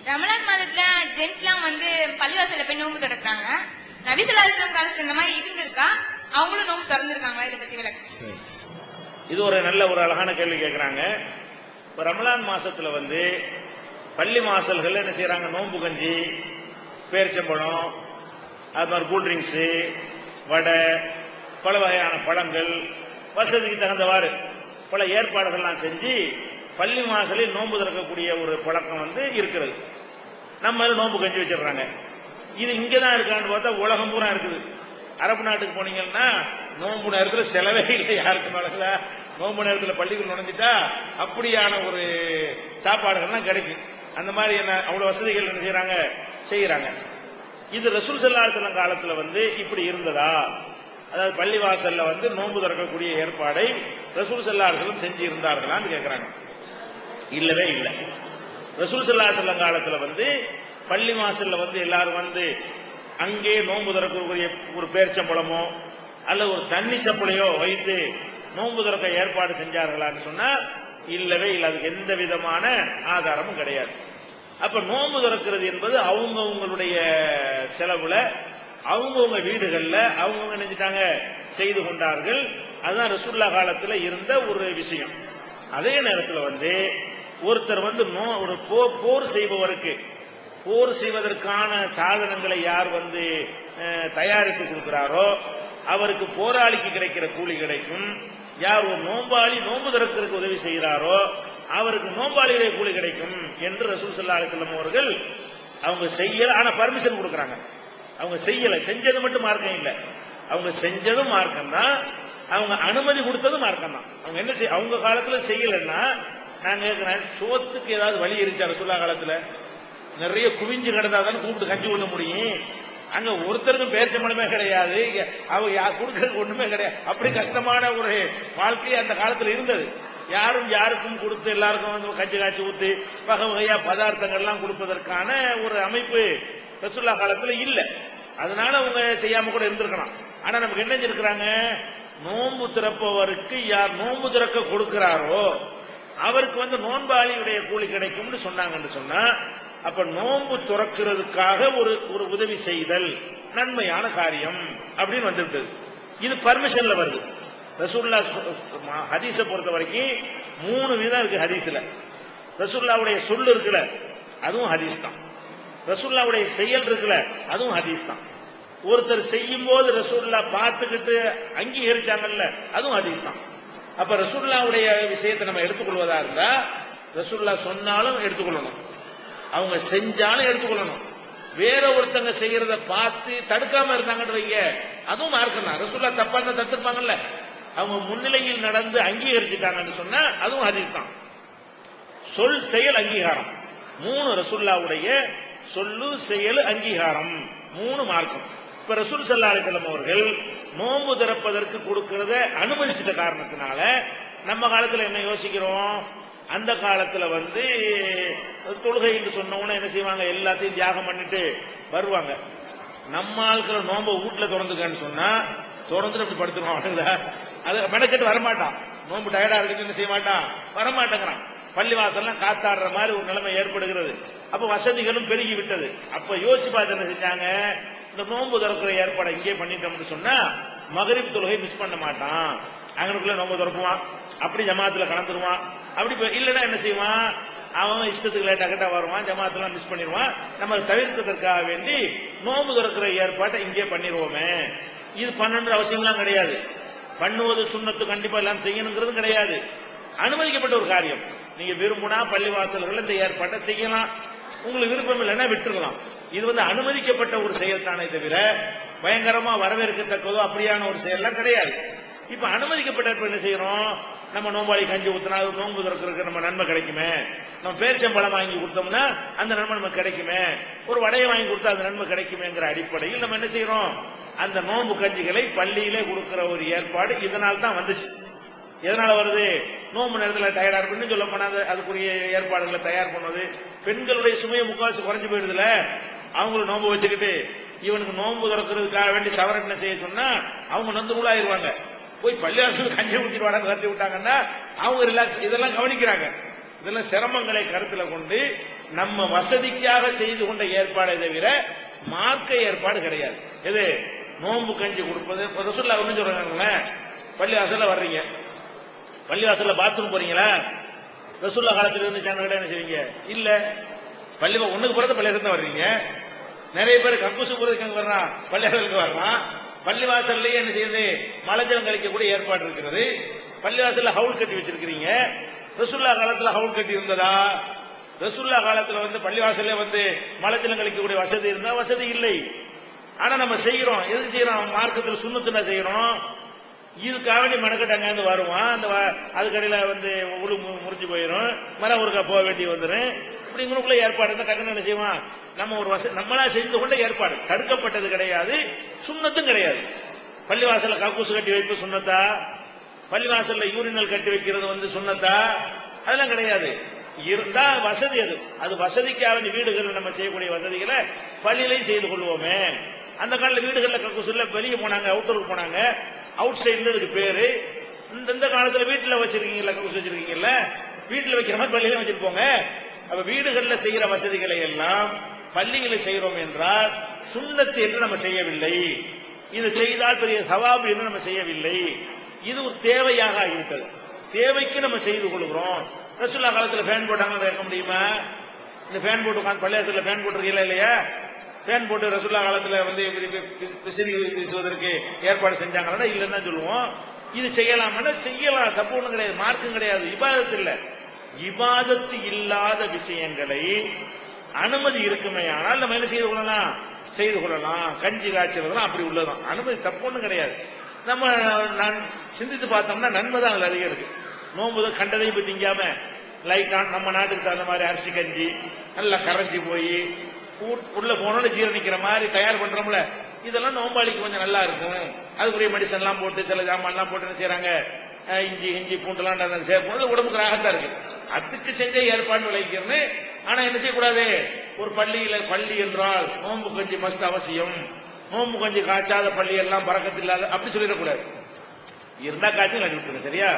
ரமலான் மாதத்துல ஜென்ட்ஸ்லாம் பள்ளிவாசல்ல போய் நோம்பு திறக்கிறாங்க. நபி ஸல்லல்லாஹு அலைஹி வஸல்லம் காலத்துல இந்த மாதிரி இருந்திருக்கா? அவங்களும் நோம்பு திறந்திருக்காங்களா? இதை பத்தி விளக்கு. இது ஒரு நல்ல ஒரு அழகான கேள்வி கேட்கிறாங்க. இப்ப ரமலான் மாசத்துல பள்ளி வாசல்கள் என்ன செய்யறாங்க? நோம்பு கஞ்சி, பேரிச்சம்பழம், அது மாதிரி கூல்ட்ரிங்க்ஸ், வடை, பல வகையான பழங்கள், வசதிக்கு தகுந்தவாறு பல ஏற்பாடுகள்லாம் செஞ்சு பள்ளி வாசலில் நோன்பு திறக்கக்கூடிய ஒரு பழக்கம் இருக்கிறது. நம்ம நோன்பு கஞ்சி வச்சிடறாங்க. இது இங்கதான் இருக்கான்னு பார்த்தா உலகம் பூரா இருக்குது. அரபு நாட்டுக்கு போனீங்கன்னா நோன்பு நேரத்தில் செலவே இல்லை, யாருக்கு நடக்கல. நோன்பு நேரத்தில் பள்ளிகள் நுழைஞ்சிட்டா அப்படியான ஒரு சாப்பாடுகள்லாம் கிடைக்கும். அந்த மாதிரி என்ன அவ்வளவு வசதிகள் என்ன செய்யறாங்க. இது ரசூல் ஸல்லல்லாஹு அலைஹி வஸல்லம் காலத்துல இப்படி இருந்ததா? அதாவது பள்ளிவாசல்ல நோன்பு திறக்கக்கூடிய ஏற்பாடை ரசூல் ஸல்லல்லாஹு அலைஹி வஸல்லம் செஞ்சு இருந்தார்களான்னு கேட்கிறாங்க. இல்லவே இல்லை. ரசூல் ஸல்லல்லாஹு அலைஹி வஸல்லம் காலத்துல பள்ளிவாசல்ல எல்லாரும் அங்கே நோன்பு திறக்கக்கூடிய ஒரு பேரிச்சம்பழமோ அல்லது ஒரு தண்ணி சப்பளையோ வைத்து நோன்பு திறக்க ஏற்பாடு செஞ்சார்களான்னு சொன்னா இல்லவே இல்லை. அதுக்கு எந்த விதமான ஆதாரமும் கிடையாது. அப்ப நோன்பு திறக்கிறது என்பது அவங்கவுங்களுடைய செலவுல அவங்கவுங்க வீடுகள்ல அவங்கவுங்க நினைச்சிட்டாங்க செய்து கொண்டார்கள். அதுதான் ரசூலுல்லாஹ் காலத்துல இருந்த ஒரு விஷயம். அதே நேரத்தில் ஒருத்தர் ஒரு போர் செய்பவருக்கு போர் செய்வதற்கான சாதனங்களை யார் தயாரித்து கொடுக்கிறாரோ அவருக்கு போராளிக்கு கிடைக்கிற கூலி கிடைக்கும். யார் ஒரு நோம்பாளி நோன்பு திறக்கிறதுக்கு உதவி செய்கிறாரோ அவருக்கு நோம்பாளிகளே கூலி கிடைக்கும் என்று ரசூல் ஸல்லல்லாஹு அலைஹி வஸல்லம் அவர்கள் அவங்க செய்யல. ஆனா பர்மிஷன் கொடுக்கறாங்க. அவங்க செய்யல, செஞ்சது மட்டும் மார்க்கம் இல்லை. அவங்க செஞ்சதும் மார்க்கம் தான், அவங்க அனுமதி கொடுத்ததும் மார்க்கம் தான். அவங்க என்ன அவங்க காலத்துல செய்யலன்னா நான் கேட்கிறேன், சோத்துக்கு ஏதாவது வழி இருக்கா? ரசூலுல்லாஹ் காலத்துல நிறைய குவிஞ்சு கிடந்தாதான் கூப்பிட்டு கஞ்சி கொள்ள முடியும். அங்க ஒருத்தருக்கும் பேரிச்சம்பழமே கிடையாது, அவங்க கொடுக்கறதுக்கு ஒண்ணுமே கிடையாது. அப்படி கஷ்டமான ஒரு வாழ்க்கை அந்த காலத்துல இருந்தது. யாரும் யாருக்கும் கொடுத்து எல்லாருக்கும் கஞ்சி காய்ச்சி ஊத்தி வகை வகையா பதார்த்தங்கள்லாம் கொடுப்பதற்கான ஒரு அமைப்பு ரசூலுல்லாஹ் காலத்துல இல்ல. அதனால அவங்க செய்யாம கூட இருந்திருக்கலாம். ஆனா நமக்கு என்ன செஞ்சிருக்கிறாங்க? நோன்பு திறப்பவருக்கு யார் நோன்பு திறக்க கொடுக்கிறாரோ அவருக்கு நோன்பாளியுடைய கூலி கிடைக்கும்னு சொன்னாங்கன்னு சொன்னா, அப்ப நோன்பு துறக்கிறதுக்காக ஒரு உதவி செய்தல் நன்மையான காரியம் அப்படின்னு வந்துவிட்டது. இது பர்மிஷன்ல வருது. ரசூலுல்லாஹ் ஹதீஸ பொறுத்த வரைக்கும் 3 விதம் இருக்கு ஹதீஸ்ல. ரசூலுல்லாஹ்வுடைய சொல் இருக்குல்ல, அதுவும் ஹதீஸ் தான். ரசூலுல்லாஹ்வுடைய செயல் இருக்குல்ல, அதுவும் ஹதீஸ் தான். ஒருத்தர் செய்யும் போது ரசூலுல்லாஹ் பார்த்துக்கிட்டு அங்கீகரிச்சாங்கல்ல, அதுவும் ஹதீஸ் தான். அப்ப ரசூலுல்லாஹ்வுடைய விஷயத்தை நம்ம எடுத்துக்கொள்வதா இருந்தா ரசூலுல்லாஹ் சொன்னாலும் எடுத்துக்கொள்ளணும், அவங்க செஞ்சாலும் எடுத்துக்கொள்ளணும். வேற ஒருத்தங்க செய்யறத பார்த்து தடுக்காம இருந்தாங்கன்னு வைங்க, அதுவும் மார்க்கம் தான். ரசூலுல்லாஹ் தப்பா தான் தடுத்திருப்பாங்கல்ல, அவங்க முன்னிலையில் நடந்து அங்கீகரிச்சுட்டாங்கன்னு சொன்னா அதுவும் ஹதீஸ் தான். சொல் செயல் அங்கீகாரம் 3 ரசூலுல்லாஹ்வுடைய சொல்லு செயல் அங்கீகாரம் 3 மார்க்கம். இப்ப ரசூல் ஸல்லல்லாஹு அலைஹி வஸல்லம் அவர்கள் நோன்பு திறப்பதற்கு கொடுக்கிறத அனுமதிச்சிட்ட காரணத்தினால நம்ம காலத்துல என்ன யோசிக்கிறோம்? அந்த காலத்துல தொழுகை என்று சொன்னவன என்ன செய்வாங்க? எல்லாத்தையும் தியாகம் பண்ணிட்டு வருவாங்க. நம்ம ஆட்களை நோன்பை வீட்டுல திறந்துக்கன்னு சொன்னா திறந்துட்டு அப்படி படுத்துருவான். அது மெனக்கெட்டு வரமாட்டான். நோன்பு டயர்டா இருக்குன்னு என்ன செய்ய மாட்டான், வரமாட்டேங்கிறான். பள்ளிவாசல்லாம் காத்தாடுற மாதிரி ஒரு நிலைமை ஏற்படுகிறது. அப்ப வசதிகளும் பெருகி விட்டது. அப்ப யோசிச்சு பார்த்து என்ன செஞ்சாங்க? இந்த நோன்பு திறக்கிற ஏற்பாடு இங்கே பண்ணிட்டோம்னு சொன்னா மகரிப் தொழுகை மிஸ் பண்ண மாட்டான். அங்கனுக்குள்ள நோன்பு திறப்புவான், அப்படி ஜமாத்துல கலந்துருவான். அப்படி இல்லைன்னா என்ன செய்வான்? அவன் இஷ்டத்துக்கு லேட்டா கிட்ட வருவான், ஜமாத்தெல்லாம் மிஸ் பண்ணிடுவான். நம்ம தவிர்க்கிறதுக்காக வேண்டி நோன்பு திறக்கிற ஏற்பாட்டை இங்கே பண்ணிடுவோமே. இது பண்ணணுன்ற அவசியம்லாம் கிடையாது. பண்ணுவது சுண்ணத்து, கண்டிப்பா எல்லாம் செய்யணுங்கிறது கிடையாது. அனுமதிக்கப்பட்ட ஒரு காரியம். நீங்க விரும்புனா பள்ளிவாசல்கள் இந்த ஏற்பாட்டை செய்யலாம், உங்களுக்கு விருப்பம் இல்லைன்னா விட்டுருக்கலாம். இது அனுமதிக்கப்பட்ட ஒரு செயல் தானே தவிர பயங்கரமா வரவேற்கத்தக்கதோ அப்படியான ஒரு செயல்லாம் கிடையாது. இப்ப அனுமதிக்கப்பட்ட என்ன செய்யறோம்? நம்ம நோம்பாளி கஞ்சி ஊத்தினா நோன்பு திறக்கிறதுக்கு நம்ம நன்மை கிடைக்குமே, நம்ம பேரிச்சம்பழம் வாங்கி கொடுத்தோம்னா அந்த நன்மை நமக்கு கிடைக்குமே, ஒரு வடையை வாங்கி கொடுத்தா அந்த நன்மை கிடைக்குமேங்கிற அடிப்படையில் நம்ம என்ன செய்யறோம்? அந்த நோன்பு கஞ்சிகளை பள்ளியிலே கொடுக்கிற ஒரு ஏற்பாடு இதனால் தான் வந்துச்சு. எதனால வருது? நோம்பு நேரத்தில் டயர்டா இருக்குன்னு சொல்ல போனா அதுக்குரிய ஏற்பாடுகளை தயார் பண்ணுவது. பெண்களுடைய சுமையை முக்காவாசி குறைஞ்சு போயிடுதுல, அவங்களும் நோம்பு வச்சுக்கிட்டு இவனுக்கு நோம்பு திறக்கிறதுக்காக வேண்டி சவரட்டனை செய்ய சொன்னா அவங்க நொந்து உள்ளாயிருவாங்க. போய் பள்ளிவாசல் கஞ்சி ஊற்றிடுவாங்க கருத்தி விட்டாங்கன்னா அவங்க ரிலாக்ஸ். இதெல்லாம் கவனிக்கிறாங்க. இதெல்லாம் சிரமங்களை கருத்துல கொண்டு நம்ம வசதிக்காக செய்து கொண்ட ஏற்பாடை தவிர மார்க்க ஏற்பாடு கிடையாது. எது நோன்பு கஞ்சி கொடுப்பது. ரசூலுல்லாஹ் ஒண்ணு சொல்றாங்க, பள்ளிவாசல்ல வர்றீங்க, பள்ளிவாசல்ல பாத்ரூம் போறீங்களா? ரசூலுல்லாஹ் காலத்துல இருந்துச்சாங்க என்ன செய்வீங்க? இல்ல. பள்ளி ஒண்ணுக்கு போறது பள்ளிவாசல் வர்றீங்க. நிறைய பேர் கக்கூசு போறதுக்கு அங்க வர்றான், பள்ளிவாசலுக்கு வர்றான். பள்ளிவாசல்லையே என்ன செய்யுது, மலஜலம் கழிக்கக்கூடிய ஏற்பாடு இருக்கிறது. பள்ளிவாசல்ல ஹவுல் கட்டி வச்சிருக்கிறீங்க. ரசூலுல்லாஹ் காலத்துல ஹவுல் கட்டி இருந்ததா? ரசூலுல்லாஹ் காலத்துல பள்ளிவாசல்ல மலஜலம் கழிக்கக்கூடிய வசதி இருந்தா? வசதி இல்லை. ஆனா நம்ம செய்யறோம். எதுக்கு செய்யறோம்? மார்க்கத்தில் சுன்னத்துனா செய்யறோம். இதுக்காக வேண்டி மெனக்கட்டாங்க வருவான். அந்த அதுக்கடையில உழு முறிஞ்சு போயிடும், மரம் ஒருக்கா போக வேண்டி வந்துடும். இப்படிங்களுக்குள்ள ஏற்பாடு இருந்தா டக்குன்னு என்ன செய்வான்? நம்ம ஒரு நம்மளா செய்து கொண்ட ஏற்பாடு, தடுக்கப்பட்டது கிடையாது, சுண்ணத்தும் கிடையாது. பள்ளிவாசல்ல கக்கூசு கட்டி வைப்பு சுண்ணத்தா? பள்ளிவாசல்ல யூரினல் கட்டி வைக்கிறது சுண்ணத்தா? அதெல்லாம் கிடையாது. இருந்தா வசதி அது வசதிக்காக வேண்டிய வீடுகள் நம்ம செய்யக்கூடிய வசதிகளை பள்ளியிலையும் செய்து கொள்வோமே. அந்த காலத்துல வீடுகள்ல கக்கூசுல வெளியே போனாங்க, அவுட்டருக்கு போனாங்க, அவுட் சைடுல இதுக்கு பேரு. இந்த காலத்துல வீட்டுல வச்சிருக்கீங்களா, கக்கூசு வச்சிருக்கீங்கல்ல, வீட்டுல வைக்கிற மாதிரி பள்ளியில வச்சிருப்போங்க. அப்ப வீடுகள்ல செய்யற வசதிகளை எல்லாம் பள்ளியில செய்யறோம் என்றால் சுண்ணத்து என்று நம்ம செய்யவில்லை. இது செய்தால் பெரிய சவாபு என்று நம்ம செய்யவில்லை. இது ஒரு தேவையாக ஆகிவிட்டது. தேவைக்கு நம்ம செய்து கொள்கிறோம். ரசூலுல்லாஹ் காலத்துல ஃபேன் போட்டாங்கன்னு கேட்க முடியுமா? இந்த ஃபேன் போட்டு உட்காந்து பள்ளியாசல்ல ஃபேன் போட்டிருக்கீங்களா இல்லையா? ஃபேன் போட்டு ரசூலுல்லாஹ் காலத்துல விசிறி வீசுவதற்கு ஏற்பாடு செஞ்சாங்கன்னா இல்லைன்னு தான் சொல்லுவோம். இது செய்யலாம்னா செய்யலாம், தப்பு ஒண்ணும் கிடையாது, மார்க்கும் கிடையாது. இபாதத்து இல்ல. இபாதத்து இல்லாத விஷயங்களை அனுமதி இருக்குமே ஆனால் நம்ம என்ன செய்து கொள்ளலாம். கஞ்சி காய்ச்சலாம் அப்படி உள்ளதான் அனுமதி, தப்பு ஒண்ணும் கிடையாது. நம்ம சிந்தித்து பார்த்தோம்னா நன்மை தான் அதில் அதிகம் இருக்கு. நோம்பு கண்டதையும் போய் திங்காம லைட்டான் நம்ம நாட்டுக்கு தகுந்த மாதிரி அரிசி கஞ்சி நல்லா கரைஞ்சி போய் உள்ள போனோட ஜீரணிக்கிற மாதிரி தயார் பண்றோம்ல, இதெல்லாம் நோம்பாளிக்கு கொஞ்சம் நல்லா இருக்கும். அதுக்குரிய மெடிசன் எல்லாம் போட்டு சில ஜாமான் எல்லாம் போட்டு என்ன செய்யறாங்க, இஞ்சி பூண்டெல்லாம் சேர்க்கும், உடம்புக்கு ராகத்தா இருக்கு. அதுக்கு செஞ்ச ஏற்பாடு விளைவிக்கிறது. ஆனா என்ன செய்யக்கூடாது, ஒரு பள்ளி என்றால் நோம்பு கஞ்சி மஸ்ட் அவசியம், நோம்பு கஞ்சி காய்ச்சாத பள்ளி எல்லாம் பறக்கத்தில்லாத அப்படி சொல்லிடக்கூடாது. இருந்தா காய்ச்சல் நடிவிட்டுருங்க. சரியா?